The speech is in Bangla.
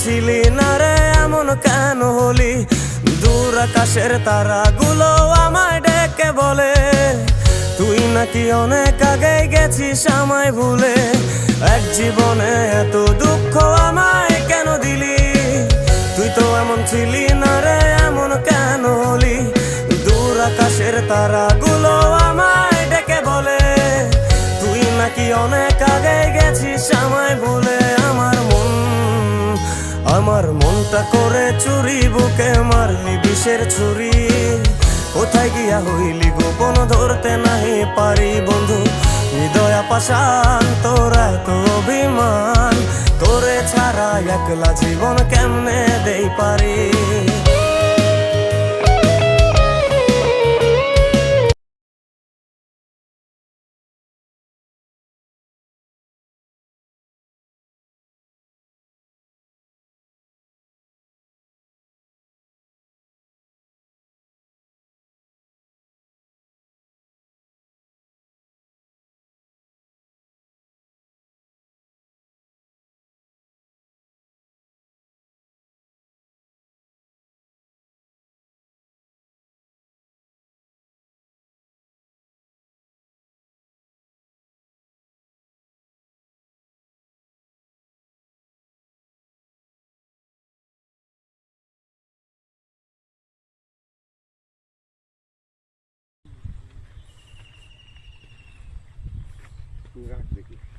ছিলি না রে এমন কেন হলি? দূর আকাশের তারাগুলো আমায় ডেকে বলে তুই নাকি অনেক আগে গেছিস আমায় ভুলে। এক জীবনে এত দুঃখ আমায় কেন দিলি? তুই তো এমন ছিলি না রে এমন কেন হলি? দূর আকাশের তারাগুলো আমায় ডেকে বলে তুই নাকি অনেক আগে গেছিস আমায় ভুলে। আমার মনটা করে চুরি, বুকে মারলি বিষের ছুরি। কোথায় গিয়া হইলি গোপন ধরতে নাহি পারি বন্ধু। হৃদয় পাষাণ তোর এত অভিমান, তোরে ছাড়া একলা জীবন কেমনে দেই পারি। রাখ দেখি।